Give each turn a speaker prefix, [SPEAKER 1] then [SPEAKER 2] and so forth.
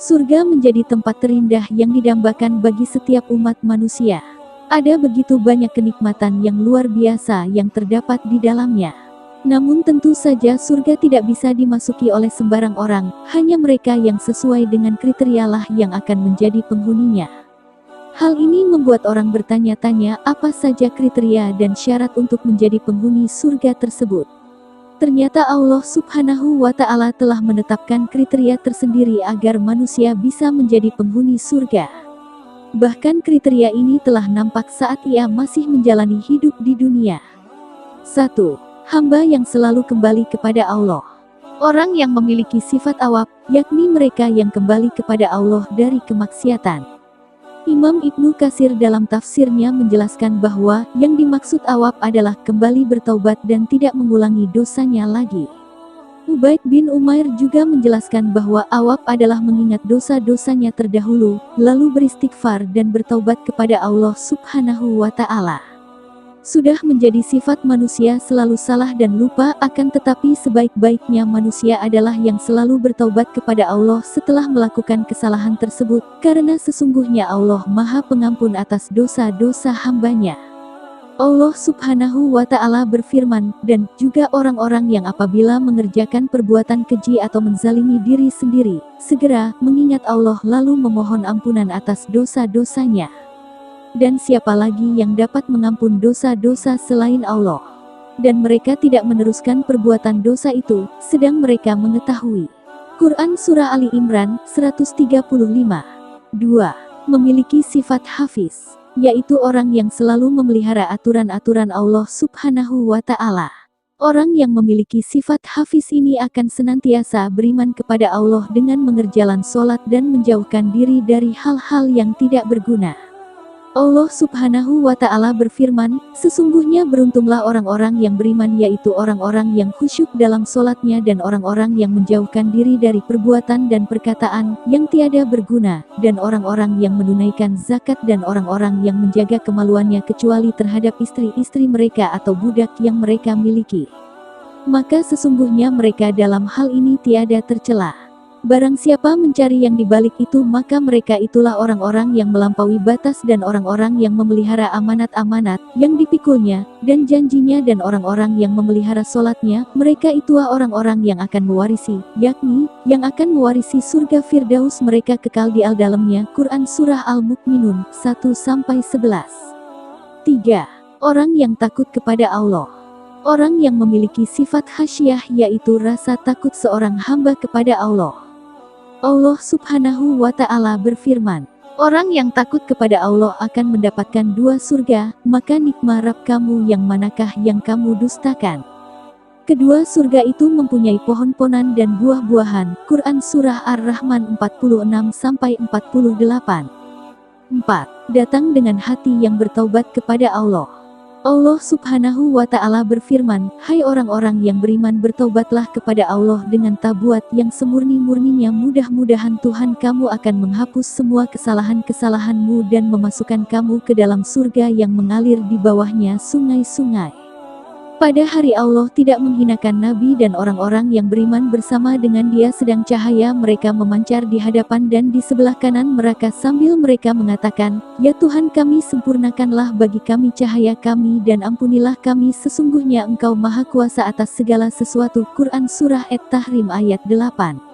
[SPEAKER 1] Surga menjadi tempat terindah yang didambakan bagi setiap umat manusia. Ada begitu banyak kenikmatan yang luar biasa yang terdapat di dalamnya. Namun tentu saja surga tidak bisa dimasuki oleh sembarang orang, hanya mereka yang sesuai dengan kriteria lah yang akan menjadi penghuninya. Hal ini membuat orang bertanya-tanya apa saja kriteria dan syarat untuk menjadi penghuni surga tersebut. Ternyata Allah Subhanahu wa Ta'ala telah menetapkan kriteria tersendiri agar manusia bisa menjadi penghuni surga. Bahkan kriteria ini telah nampak saat ia masih menjalani hidup di dunia. 1. Hamba yang selalu kembali kepada Allah. Orang yang memiliki sifat awab, yakni mereka yang kembali kepada Allah dari kemaksiatan. Imam Ibnu Katsir dalam tafsirnya menjelaskan bahwa yang dimaksud awab adalah kembali bertaubat dan tidak mengulangi dosanya lagi. Ubaid bin Umair juga menjelaskan bahwa awab adalah mengingat dosa-dosanya terdahulu, lalu beristighfar dan bertaubat kepada Allah Subhanahu wa Ta'ala. Sudah menjadi sifat manusia selalu salah dan lupa, akan tetapi sebaik-baiknya manusia adalah yang selalu bertaubat kepada Allah setelah melakukan kesalahan tersebut, karena sesungguhnya Allah Maha Pengampun atas dosa-dosa hambanya. Allah Subhanahu wa Ta'ala berfirman, dan juga orang-orang yang apabila mengerjakan perbuatan keji atau menzalimi diri sendiri, segera mengingat Allah lalu memohon ampunan atas dosa-dosanya. Dan siapa lagi yang dapat mengampun dosa-dosa selain Allah? Dan mereka tidak meneruskan perbuatan dosa itu, sedang mereka mengetahui. Quran Surah Ali Imran, 135. 2. Memiliki sifat hafiz, yaitu orang yang selalu memelihara aturan-aturan Allah Subhanahu wa Ta'ala. Orang yang memiliki sifat hafiz ini akan senantiasa beriman kepada Allah dengan mengerjakan sholat dan menjauhkan diri dari hal-hal yang tidak berguna. Allah Subhanahu wa Ta'ala berfirman, sesungguhnya beruntunglah orang-orang yang beriman, yaitu orang-orang yang khusyuk dalam sholatnya dan orang-orang yang menjauhkan diri dari perbuatan dan perkataan yang tiada berguna, dan orang-orang yang menunaikan zakat dan orang-orang yang menjaga kemaluannya kecuali terhadap istri-istri mereka atau budak yang mereka miliki. Maka sesungguhnya mereka dalam hal ini tiada tercela. Barang siapa mencari yang dibalik itu, maka mereka itulah orang-orang yang melampaui batas dan orang-orang yang memelihara amanat-amanat yang dipikulnya dan janjinya, dan orang-orang yang memelihara sholatnya, mereka itulah orang-orang yang akan mewarisi, yakni yang akan mewarisi surga Firdaus, mereka kekal di dalamnya. Quran Surah Al-Mu'minun 1-11. 3. Orang yang takut kepada Allah. Orang yang memiliki sifat khasyah, yaitu rasa takut seorang hamba kepada Allah. Allah Subhanahu wa Ta'ala berfirman, orang yang takut kepada Allah akan mendapatkan 2 surga, maka nikmat Rabb kamu yang manakah yang kamu dustakan? Kedua surga itu mempunyai pohon-pohonan dan buah-buahan. Quran Surah Ar-Rahman 46-48. 4. Datang dengan hati yang bertaubat kepada Allah. Allah Subhanahu wa Ta'ala berfirman, hai orang-orang yang beriman, bertaubatlah kepada Allah dengan tabuat yang semurni-murninya, mudah-mudahan Tuhan kamu akan menghapus semua kesalahan-kesalahanmu dan memasukkan kamu ke dalam surga yang mengalir di bawahnya sungai-sungai. Pada hari Allah tidak menghinakan Nabi dan orang-orang yang beriman bersama dengan dia, sedang cahaya mereka memancar di hadapan dan di sebelah kanan mereka sambil mereka mengatakan, ya Tuhan kami, sempurnakanlah bagi kami cahaya kami dan ampunilah kami, sesungguhnya Engkau Maha Kuasa atas segala sesuatu. Quran Surah At-Tahrim ayat 8.